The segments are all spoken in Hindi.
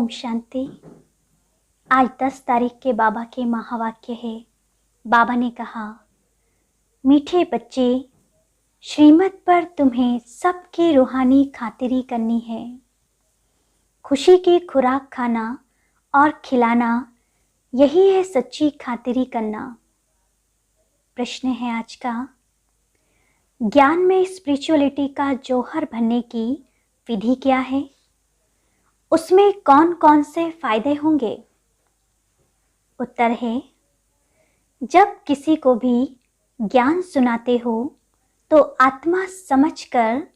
शांति। आज 10 तारीख के बाबा के महावाक्य है। बाबा ने कहा, मीठे बच्चे, श्रीमत पर तुम्हें सबकी रूहानी खातिरी करनी है। खुशी की खुराक खाना और खिलाना, यही है सच्ची खातिरी करना। प्रश्न है आज का, ज्ञान में स्पिरिचुअलिटी का जौहर भरने की विधि क्या है? उसमें कौन कौन से फायदे होंगे? उत्तर है, जब किसी को भी ज्ञान सुनाते हो तो आत्मा समझकर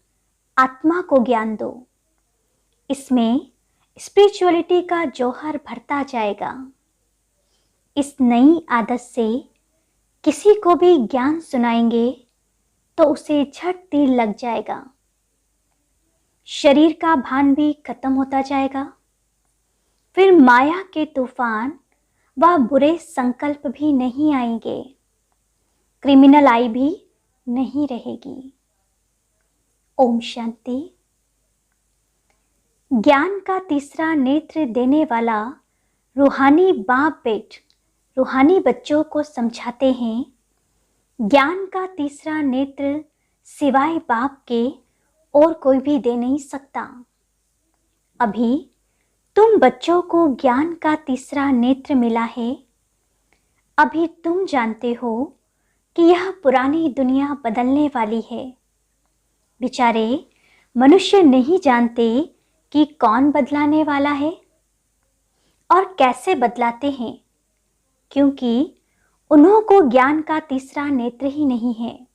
आत्मा को ज्ञान दो। इसमें स्पिरिचुअलिटी का जौहर भरता जाएगा। इस नई आदत से किसी को भी ज्ञान सुनाएंगे तो उसे झट तीर लग जाएगा। शरीर का भान भी खत्म होता जाएगा। फिर माया के तूफान व बुरे संकल्प भी नहीं आएंगे। क्रिमिनल आई भी नहीं रहेगी। ओम शांति। ज्ञान का तीसरा नेत्र देने वाला रूहानी बाप बेट रूहानी बच्चों को समझाते हैं, ज्ञान का तीसरा नेत्र सिवाय बाप के और कोई भी दे नहीं सकता। अभी तुम बच्चों को ज्ञान का तीसरा नेत्र मिला है। अभी तुम जानते हो कि यह पुरानी दुनिया बदलने वाली है। बेचारे मनुष्य नहीं जानते कि कौन बदलाने वाला है और कैसे बदलाते हैं, क्योंकि उन्हों को ज्ञान का तीसरा नेत्र ही नहीं है।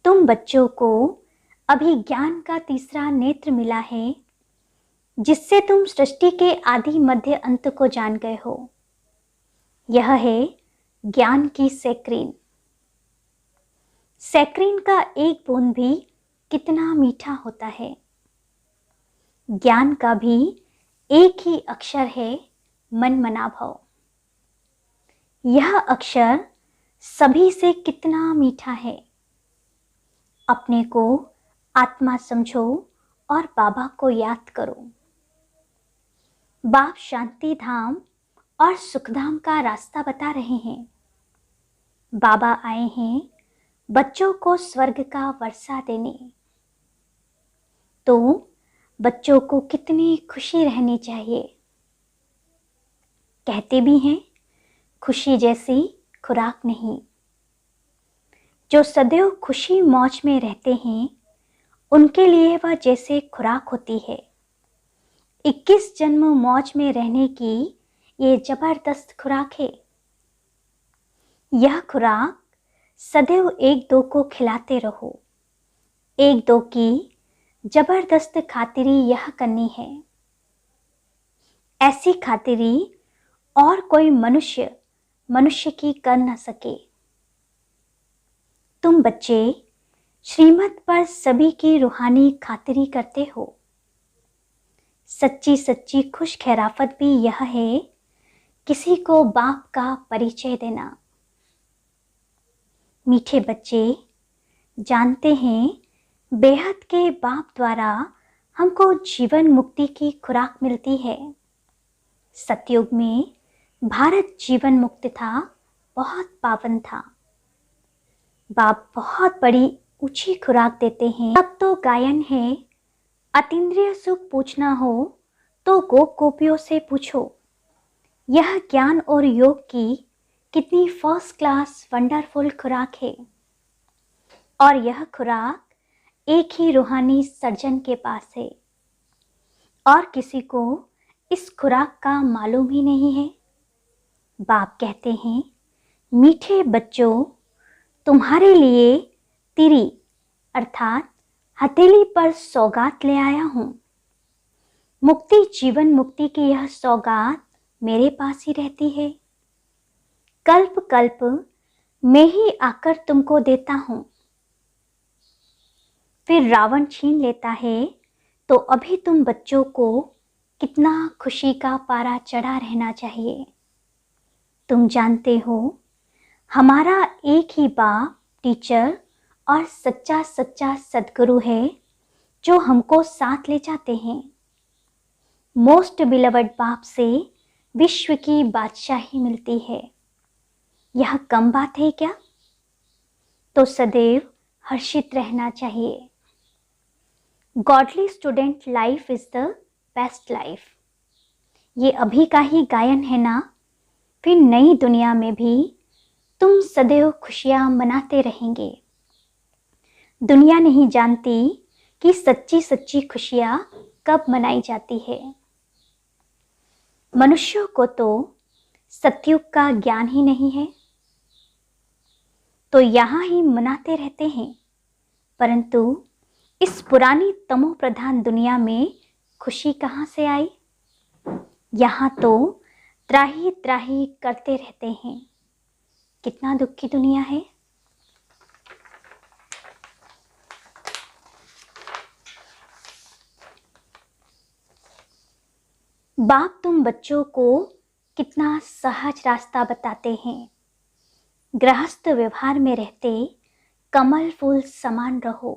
तुम बच्चों को अभी ज्ञान का तीसरा नेत्र मिला है, जिससे तुम सृष्टि के आदि मध्य अंत को जान गए हो। यह है ज्ञान की सैक्रीन। सैक्रीन का एक बूंद भी कितना मीठा होता है। ज्ञान का भी एक ही अक्षर है, मन मना भव। यह अक्षर सभी से कितना मीठा है। अपने को आत्मा समझो और बाबा को याद करो। बाप शांति धाम और सुखधाम का रास्ता बता रहे हैं। बाबा आए हैं बच्चों को स्वर्ग का वर्षा देने। तो बच्चों को कितनी खुशी रहनी चाहिए। कहते भी हैं, खुशी जैसी खुराक नहीं। जो सदैव खुशी मौज में रहते हैं, उनके लिए वह जैसे खुराक होती है। 21 जन्म मौज में रहने की ये जबरदस्त खुराक है। यह खुराक सदैव एक दो को खिलाते रहो। एक दो की जबरदस्त खातिरी यह करनी है। ऐसी खातिरी और कोई मनुष्य की कर न सके। तुम बच्चे श्रीमत पर सभी की रूहानी खातिरी करते हो। सच्ची सच्ची खुश खैराफत भी यह है, किसी को बाप का परिचय देना। मीठे बच्चे जानते हैं, बेहद के बाप द्वारा हमको जीवन मुक्ति की खुराक मिलती है। सतयुग में भारत जीवन मुक्त था, बहुत पावन था। बाप बहुत बड़ी ऊंची खुराक देते हैं। तब तो गायन है, अतीन्द्रिय सुख पूछना हो तो गोप गोपियों से पूछो। यह ज्ञान और योग की कितनी फर्स्ट क्लास वंडरफुल खुराक है। और यह खुराक एक ही रूहानी सर्जन के पास है और किसी को इस खुराक का मालूम ही नहीं है। बाप कहते हैं, मीठे बच्चों, तुम्हारे लिए तिरी अर्थात हथेली पर सौगात ले आया हूं। मुक्ति जीवन मुक्ति की यह सौगात मेरे पास ही रहती है। कल्प कल्प मैं ही आकर तुमको देता हूं। फिर रावण छीन लेता है, तो अभी तुम बच्चों को कितना खुशी का पारा चढ़ा रहना चाहिए। तुम जानते हो, हमारा एक ही बाप टीचर और सच्चा सच्चा सद्गुरु है, जो हमको साथ ले जाते हैं। मोस्ट बिलवड बाप से विश्व की बादशाही मिलती है। यह कम बात है क्या? तो सदैव हर्षित रहना चाहिए। Godly student life is the best life. ये अभी का ही गायन है ना, फिर नई दुनिया में भी तुम सदैव खुशियां मनाते रहेंगे। दुनिया नहीं जानती कि सच्ची सच्ची खुशियां कब मनाई जाती है। मनुष्यों को तो सतयुग का ज्ञान ही नहीं है, तो यहाँ ही मनाते रहते हैं, परंतु इस पुरानी तमो प्रधान दुनिया में खुशी कहाँ से आई? यहाँ तो त्राही त्राही करते रहते हैं। कितना दुख की दुनिया है। बाप तुम बच्चों को कितना सहज रास्ता बताते हैं। गृहस्थ व्यवहार में रहते कमल फूल समान रहो।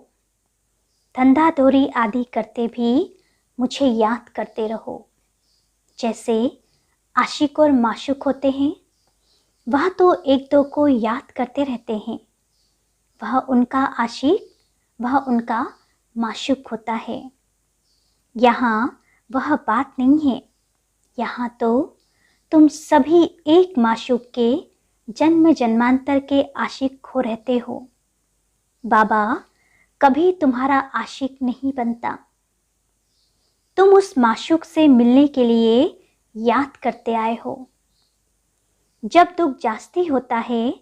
धंधा धोरी आदि करते भी मुझे याद करते रहो। जैसे आशिक और माशूक होते हैं, वह तो एक दो को याद करते रहते हैं। वह उनका आशिक, वह उनका माशूक होता है। यहाँ वह बात नहीं है। यहाँ तो तुम सभी एक माशूक के जन्म जन्मांतर के आशिक हो रहते हो। बाबा कभी तुम्हारा आशिक नहीं बनता। तुम उस माशूक से मिलने के लिए याद करते आए हो। जब दुख जास्ती होता है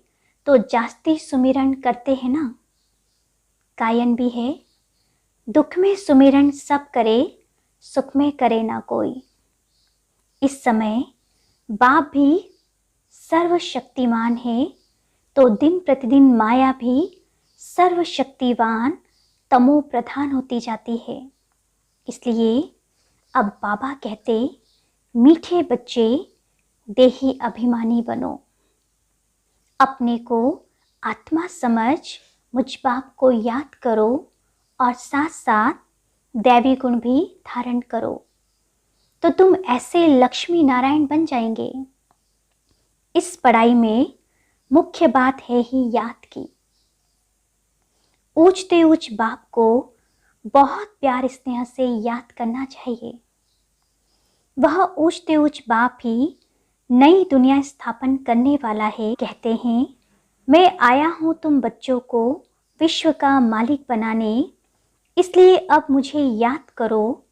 तो जास्ती सुमिरन करते हैं ना। गायन भी है, दुख में सुमिरन सब करे, सुख में करे ना कोई। इस समय बाप भी सर्वशक्तिमान है, तो दिन प्रतिदिन माया भी सर्वशक्तिवान तमो प्रधान होती जाती है। इसलिए अब बाबा कहते, मीठे बच्चे देही अभिमानी बनो। अपने को आत्मा समझ मुझ बाप को याद करो और साथ साथ दैवी गुण भी धारण करो, तो तुम ऐसे लक्ष्मी नारायण बन जाएंगे। इस पढ़ाई में मुख्य बात है ही याद की। ऊंचते ऊंच बाप को बहुत प्यार स्नेह से याद करना चाहिए। वह ऊंचते ऊंच बाप ही नई दुनिया स्थापन करने वाला है। कहते हैं, मैं आया हूं तुम बच्चों को विश्व का मालिक बनाने, इसलिए अब मुझे याद करो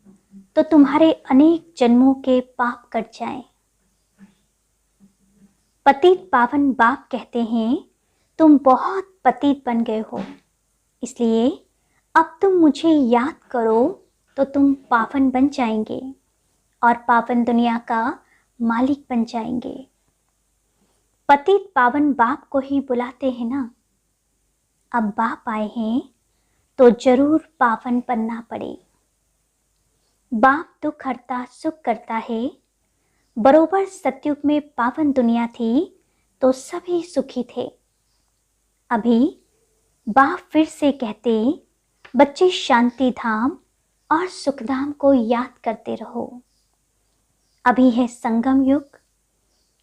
तो तुम्हारे अनेक जन्मों के पाप कट जाएं। पतित पावन बाप कहते हैं, तुम बहुत पतित बन गए हो, इसलिए अब तुम मुझे याद करो तो तुम पावन बन जाएंगे और पावन दुनिया का मालिक बन जाएंगे। पतित पावन बाप को ही बुलाते हैं ना। अब बाप आए हैं तो जरूर पावन बनना पड़े। बाप दुख हरता सुख करता है। बरोबर सतयुग में पावन दुनिया थी तो सभी सुखी थे। अभी बाप फिर से कहते, बच्चे शांति धाम और सुखधाम को याद करते रहो। अभी है संगम युग।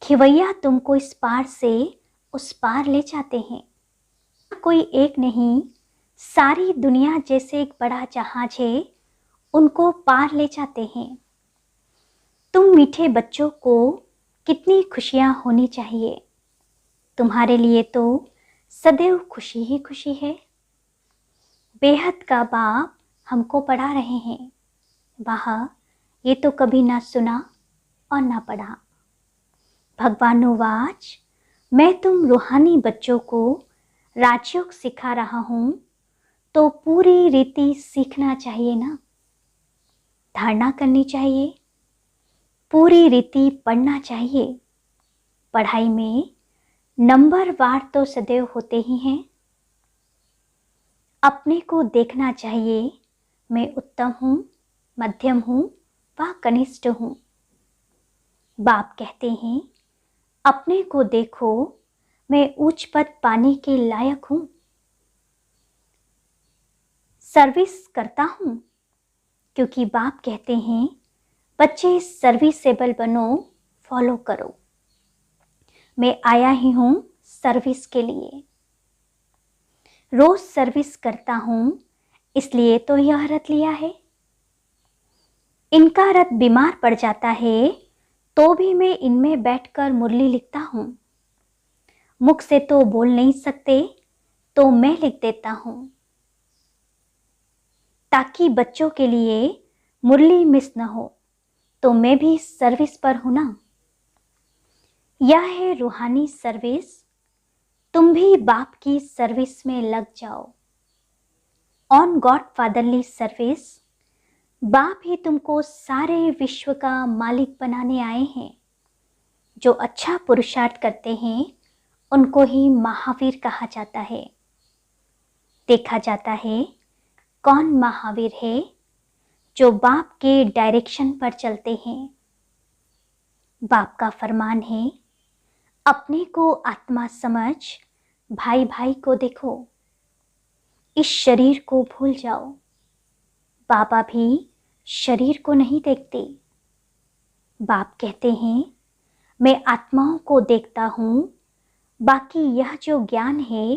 खिवैया तुमको इस पार से उस पार ले जाते हैं। कोई एक नहीं, सारी दुनिया जैसे एक बड़ा जहाज है, उनको पार ले जाते हैं। तुम मीठे बच्चों को कितनी खुशियां होनी चाहिए। तुम्हारे लिए तो सदैव खुशी ही खुशी है। बेहद का बाप हमको पढ़ा रहे हैं। वाह, ये तो कभी ना सुना और ना पढ़ा। भगवानोवाच, मैं तुम रूहानी बच्चों को राजयोग सिखा रहा हूं, तो पूरी रीति सीखना चाहिए ना। धारणा करनी चाहिए, पूरी रीति पढ़ना चाहिए। पढ़ाई में नंबर वार तो सदैव होते ही हैं। अपने को देखना चाहिए, मैं उत्तम हूँ, मध्यम हूँ व कनिष्ठ हूँ। बाप कहते हैं, अपने को देखो, मैं उच्च पद पाने के लायक हूँ। सर्विस करता हूँ, क्योंकि बाप कहते हैं, बच्चे सर्विसेबल बनो, फॉलो करो। मैं आया ही हूँ सर्विस के लिए। रोज सर्विस करता हूँ, इसलिए तो यह रथ लिया है। इनका रथ बीमार पड़ जाता है तो भी मैं इनमें बैठकर मुरली लिखता हूँ। मुख से तो बोल नहीं सकते तो मैं लिख देता हूँ, ताकि बच्चों के लिए मुरली मिस न हो। तो मैं भी सर्विस पर हूं ना। यह है रूहानी सर्विस। तुम भी बाप की सर्विस में लग जाओ। On God fatherly service. बाप ही तुमको सारे विश्व का मालिक बनाने आए हैं। जो अच्छा पुरुषार्थ करते हैं उनको ही महावीर कहा जाता है। देखा जाता है कौन महावीर है, जो बाप के डायरेक्शन पर चलते हैं। बाप का फरमान है, अपने को आत्मा समझ भाई भाई को देखो, इस शरीर को भूल जाओ। बाबा भी शरीर को नहीं देखते। बाप कहते हैं, मैं आत्माओं को देखता हूँ। बाकी यह जो ज्ञान है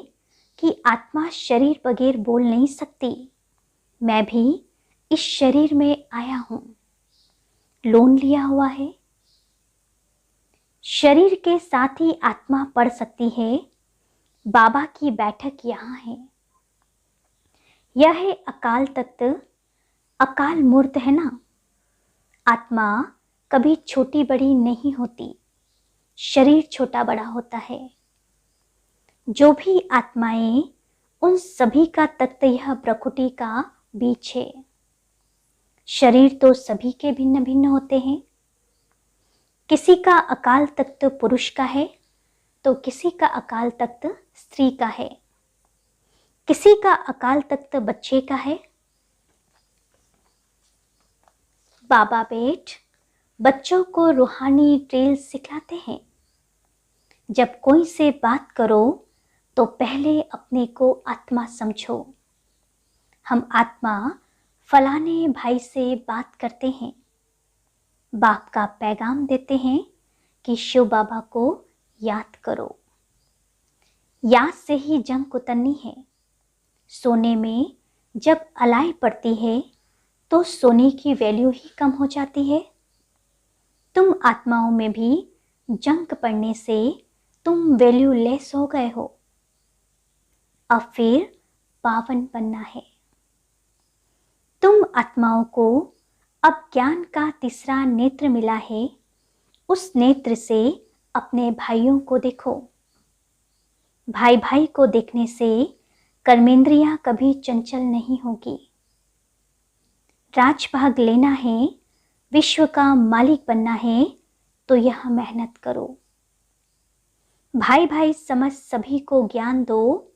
कि आत्मा शरीर बगैर बोल नहीं सकती, मैं भी इस शरीर में आया हूँ, लोन लिया हुआ है। शरीर के साथ ही आत्मा पढ़ सकती है। बाबा की बैठक यहाँ है। यह है अकाल तख्त, अकाल मूर्त है ना। आत्मा कभी छोटी बड़ी नहीं होती, शरीर छोटा बड़ा होता है। जो भी आत्माएं, उन सभी का तख्त यह प्रकृति का बीच है। शरीर तो सभी के भिन्न भिन्न होते हैं। किसी का अकाल तख्त पुरुष का है तो किसी का अकाल तख्त स्त्री का है। किसी का अकाल तख्त बच्चे का है। बाबा बेट बच्चों को रूहानी ड्रिल सिखाते हैं। जब कोई से बात करो तो पहले अपने को आत्मा समझो। हम आत्मा फलाने भाई से बात करते हैं। बाप का पैगाम देते हैं कि शिव बाबा को याद करो। याद से ही जंग उतरनी है। सोने में जब अलाई पड़ती है तो सोने की वैल्यू ही कम हो जाती है। तुम आत्माओं में भी जंग पड़ने से तुम वैल्यू लेस हो गए हो। अब फिर पावन बनना है। तुम आत्माओं को अब ज्ञान का तीसरा नेत्र मिला है। उस नेत्र से अपने भाइयों को देखो। भाई भाई को देखने से कर्मेंद्रियां कभी चंचल नहीं होगी। राजभाग लेना है, विश्व का मालिक बनना है तो यह मेहनत करो। भाई भाई समझ सभी को ज्ञान दो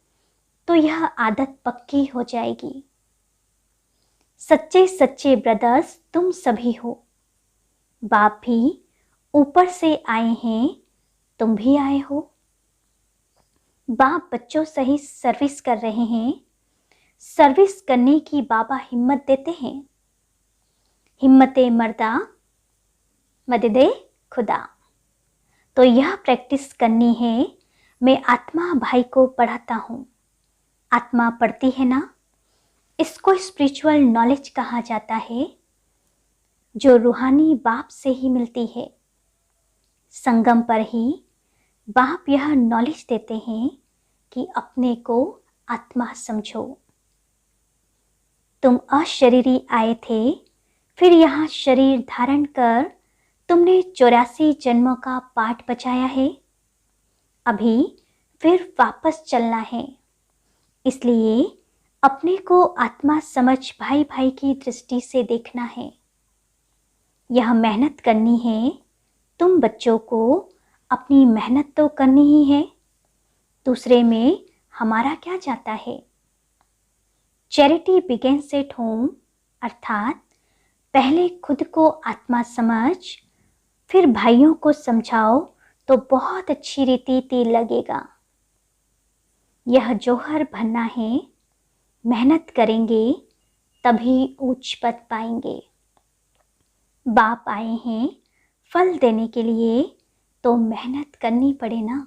तो यह आदत पक्की हो जाएगी। सच्चे सच्चे ब्रदर्स तुम सभी हो। बाप भी ऊपर से आए हैं, तुम भी आए हो। बाप बच्चों सही सर्विस कर रहे हैं। सर्विस करने की बाबा हिम्मत देते हैं। हिम्मते मर्दा मददे खुदा। तो यह प्रैक्टिस करनी है। मैं आत्मा भाई को पढ़ाता हूँ। आत्मा पढ़ती है ना, इसको स्पिरिचुअल नॉलेज कहा जाता है, जो रूहानी बाप से ही मिलती है। संगम पर ही बाप यह नॉलेज देते हैं कि अपने को आत्मा समझो। तुम अशरीरी आए थे, फिर यहाँ शरीर धारण कर तुमने 84 जन्मों का पाठ बचाया है। अभी फिर वापस चलना है। इसलिए अपने को आत्मा समझ भाई भाई की दृष्टि से देखना है। यह मेहनत करनी है। तुम बच्चों को अपनी मेहनत तो करनी ही है। दूसरे में हमारा क्या जाता है। चैरिटी बिगिंस एट होम, अर्थात पहले खुद को आत्मा समझ, फिर भाइयों को समझाओ तो बहुत अच्छी रीति लगेगा। यह जौहर बनना है। मेहनत करेंगे तभी उच्च पद पाएंगे। बाप आए हैं फल देने के लिए, तो मेहनत करनी पड़े ना,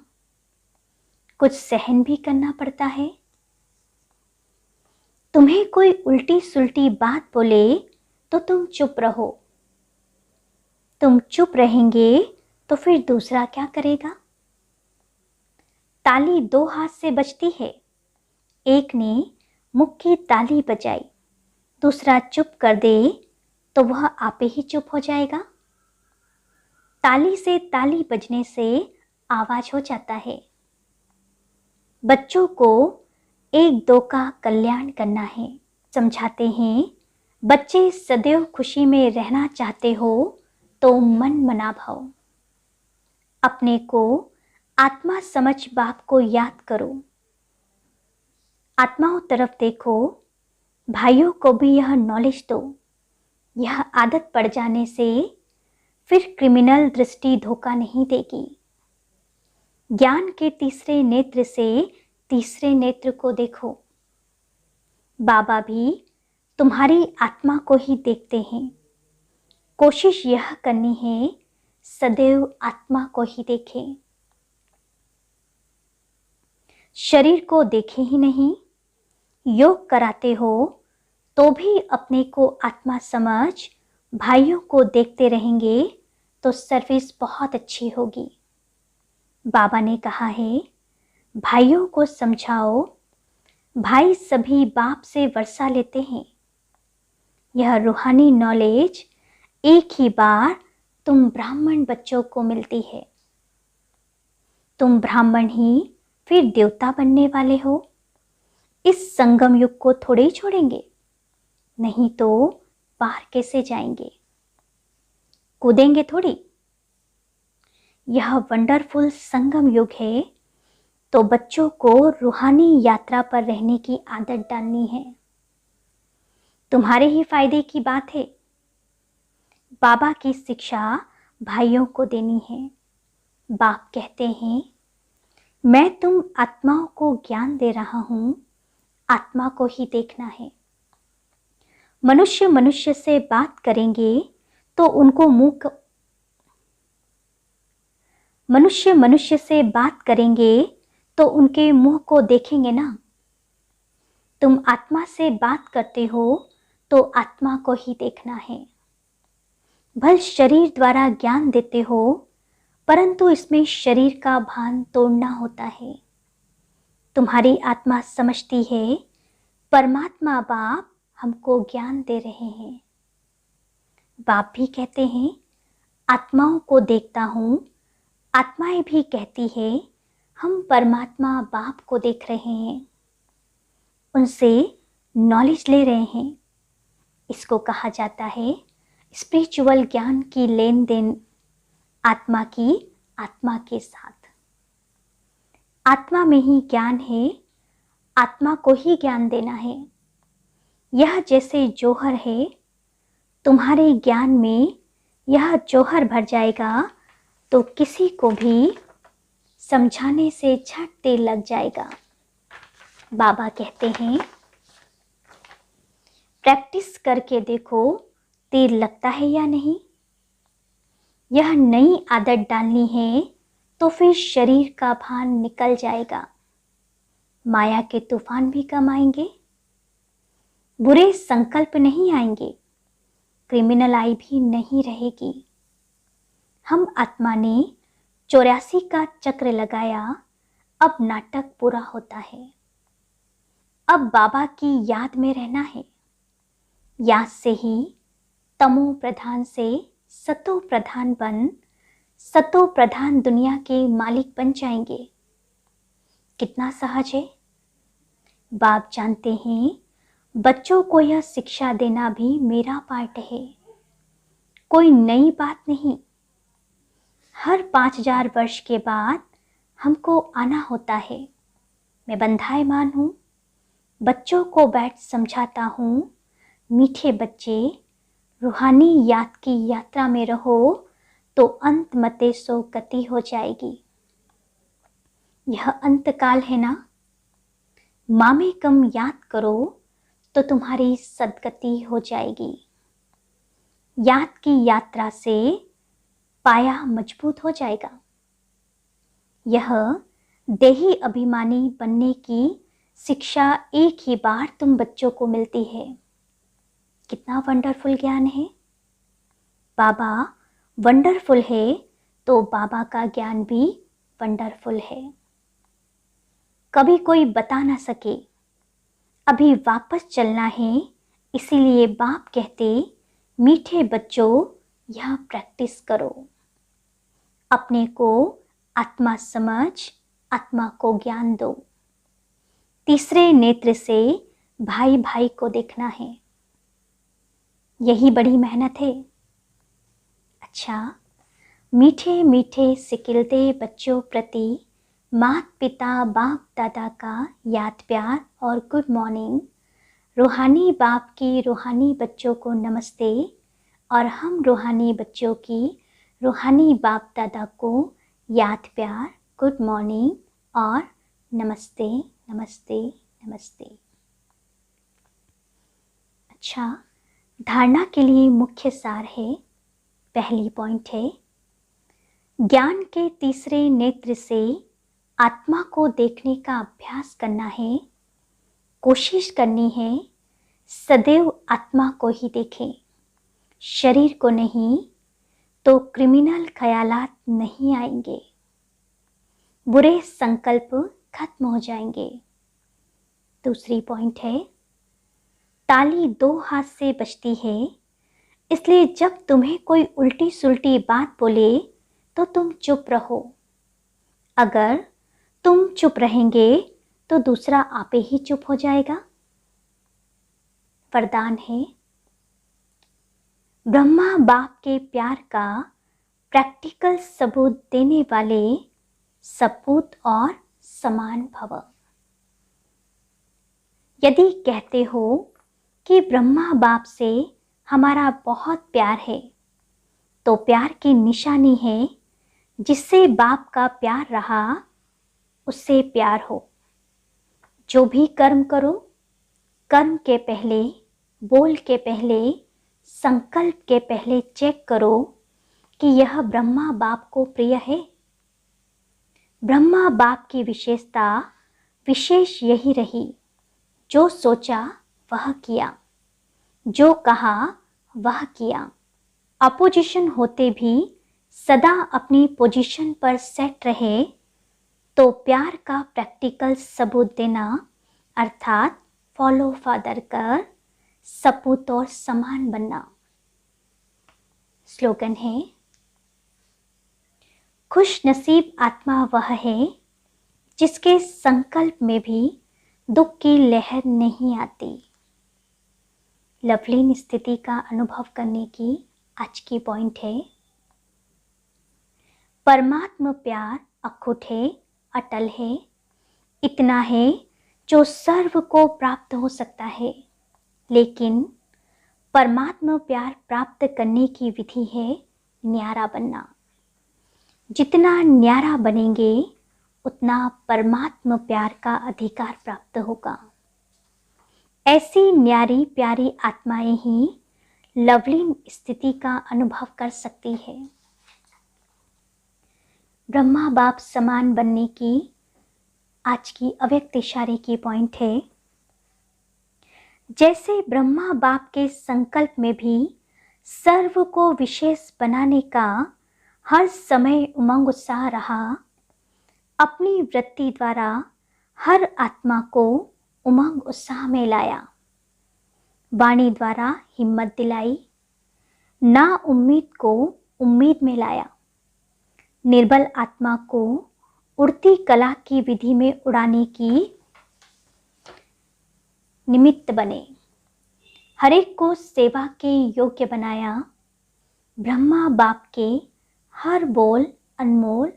कुछ सहन भी करना पड़ता है। तुम्हें कोई उल्टी सुल्टी बात बोले तो तुम चुप रहो। तुम चुप रहेंगे तो फिर दूसरा क्या करेगा? ताली दो हाथ से बजती है। एक ने मुख की ताली बजाई, दूसरा चुप कर दे तो वह आपे ही चुप हो जाएगा। ताली से ताली बजने से आवाज हो जाता है। बच्चों को एक दो का कल्याण करना है। समझाते हैं, बच्चे सदैव खुशी में रहना चाहते हो तो मन मना भाव। अपने को आत्मा समझ बाप को याद करो। आत्माओं तरफ देखो, भाइयों को भी यह नॉलेज दो। यह आदत पड़ जाने से फिर क्रिमिनल दृष्टि धोखा नहीं देगी। ज्ञान के तीसरे नेत्र से तीसरे नेत्र को देखो। बाबा भी तुम्हारी आत्मा को ही देखते हैं। कोशिश यह करनी है सदैव आत्मा को ही देखें, शरीर को देखे ही नहीं। योग कराते हो तो भी अपने को आत्मा समझ भाइयों को देखते रहेंगे तो सर्विस बहुत अच्छी होगी। बाबा ने कहा है, भाइयों को समझाओ। भाई सभी बाप से वर्षा लेते हैं। यह रूहानी नॉलेज एक ही बार तुम ब्राह्मण बच्चों को मिलती है। तुम ब्राह्मण ही फिर देवता बनने वाले हो। इस संगम युग को थोड़े ही छोड़ेंगे, नहीं तो पार कैसे जाएंगे? कूदेंगे थोड़ी। यह वंडरफुल संगम युग है, तो बच्चों को रूहानी यात्रा पर रहने की आदत डालनी है। तुम्हारे ही फायदे की बात है। बाबा की शिक्षा भाइयों को देनी है। बाप कहते हैं, मैं तुम आत्माओं को ज्ञान दे रहा हूं, आत्मा को ही देखना है। मनुष्य मनुष्य से बात करेंगे तो उनको मनुष्य मनुष्य से बात करेंगे तो उनके मुंह को देखेंगे ना। तुम आत्मा से बात करते हो तो आत्मा को ही देखना है। भल शरीर द्वारा ज्ञान देते हो, परंतु इसमें शरीर का भान तोड़ना होता है। तुम्हारी आत्मा समझती है, परमात्मा बाप हमको ज्ञान दे रहे हैं। बाप भी कहते हैं, आत्माओं को देखता हूँ। आत्माएं भी कहती है, हम परमात्मा बाप को देख रहे हैं, उनसे नॉलेज ले रहे हैं। इसको कहा जाता है स्पिरिचुअल ज्ञान की लेन देन आत्मा की आत्मा के साथ। आत्मा में ही ज्ञान है, आत्मा को ही ज्ञान देना है। यह जैसे जौहर है, तुम्हारे ज्ञान में यह जौहर भर जाएगा तो किसी को भी समझाने से झट तेल लग जाएगा। बाबा कहते हैं, प्रैक्टिस करके देखो तेल लगता है या नहीं। यह नई आदत डालनी है तो फिर शरीर का भान निकल जाएगा। माया के तूफान भी कम आएंगे, बुरे संकल्प नहीं आएंगे, क्रिमिनल आई भी नहीं रहेगी। हम आत्मा ने 84 का चक्र लगाया, अब नाटक पूरा होता है। अब बाबा की याद में रहना है। याद से ही तमो प्रधान से सतो प्रधान बन सतो प्रधान दुनिया के मालिक बन जाएंगे। कितना सहज है। बाप जानते हैं, बच्चों को यह शिक्षा देना भी मेरा पार्ट है, कोई नई बात नहीं। हर 5000 वर्ष के बाद हमको आना होता है। मैं बंधायमान हूँ, बच्चों को बैठ समझाता हूँ, मीठे बच्चे रूहानी याद की यात्रा में रहो तो अंत मते सो गति हो जाएगी। यह अंतकाल है ना, माँ में कम याद करो तो तुम्हारी सदगति हो जाएगी। याद की यात्रा से पाया मजबूत हो जाएगा। यह देही अभिमानी बनने की शिक्षा एक ही बार तुम बच्चों को मिलती है। कितना वंडरफुल ज्ञान है। बाबा वंडरफुल है तो बाबा का ज्ञान भी वंडरफुल है। कभी कोई बता ना सके अभी वापस चलना है, इसीलिए बाप कहते मीठे बच्चों यह प्रैक्टिस करो। अपने को आत्मा समझ आत्मा को ज्ञान दो। तीसरे नेत्र से भाई भाई को देखना है, यही बड़ी मेहनत है। अच्छा, मीठे मीठे सिकिलते बच्चों प्रति माता पिता बाप दादा का याद प्यार और गुड मॉर्निंग। रूहानी बाप की रूहानी बच्चों को नमस्ते और हम रूहानी बच्चों की रूहानी बाप दादा को याद प्यार गुड मॉर्निंग और नमस्ते नमस्ते नमस्ते। अच्छा, धारणा के लिए मुख्य सार है। पहली पॉइंट है, ज्ञान के तीसरे नेत्र से आत्मा को देखने का अभ्यास करना है। कोशिश करनी है सदैव आत्मा को ही देखें, शरीर को नहीं, तो क्रिमिनल ख्यालात नहीं आएंगे, बुरे संकल्प खत्म हो जाएंगे। दूसरी पॉइंट है, ताली दो हाथ से बजती है, इसलिए जब तुम्हें कोई उल्टी सुल्टी बात बोले तो तुम चुप रहो। अगर तुम चुप रहेंगे तो दूसरा आपे ही चुप हो जाएगा। वरदान है, ब्रह्मा बाप के प्यार का प्रैक्टिकल सबूत देने वाले सपूत और समान भव। यदि कहते हो कि ब्रह्मा बाप से हमारा बहुत प्यार है, तो प्यार की निशानी है जिससे बाप का प्यार रहा उससे प्यार हो। जो भी कर्म करो, कर्म के पहले, बोल के पहले, संकल्प के पहले चेक करो कि यह ब्रह्मा बाप को प्रिय है। ब्रह्मा बाप की विशेषता विशेष यही रही, जो सोचा वह किया, जो कहा वह किया। अपोजिशन होते भी सदा अपनी पोजीशन पर सेट रहे, तो प्यार का प्रैक्टिकल सबूत देना अर्थात फॉलो फादर कर सपूत और समान बनना। स्लोगन है, खुश नसीब आत्मा वह है जिसके संकल्प में भी दुख की लहर नहीं आती। लवलीन स्थिति का अनुभव करने की आज की पॉइंट है, परमात्मा प्यार अखुट है, अटल है, इतना है जो सर्व को प्राप्त हो सकता है। लेकिन परमात्मा प्यार प्राप्त करने की विधि है न्यारा बनना। जितना न्यारा बनेंगे उतना परमात्मा प्यार का अधिकार प्राप्त होगा। ऐसी न्यारी प्यारी आत्माएं ही लवलीन स्थिति का अनुभव कर सकती है। ब्रह्मा बाप समान बनने की आज की अव्यक्त इशारे की पॉइंट है, जैसे ब्रह्मा बाप के संकल्प में भी सर्व को विशेष बनाने का हर समय उमंग उत्साह रहा, अपनी वृत्ति द्वारा हर आत्मा को उमंग उत्साह में लाया, वाणी द्वारा हिम्मत दिलाई, ना उम्मीद को उम्मीद में लाया, निर्बल आत्मा को उड़ती कला की विधि में उड़ाने की निमित्त बने, हर एक को सेवा के योग्य बनाया। ब्रह्मा बाप के हर बोल अनमोल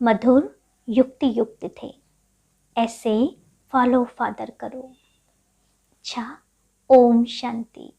मधुर युक्ति युक्त थे। ऐसे फॉलो फादर करो। अच्छा, ओम शांति।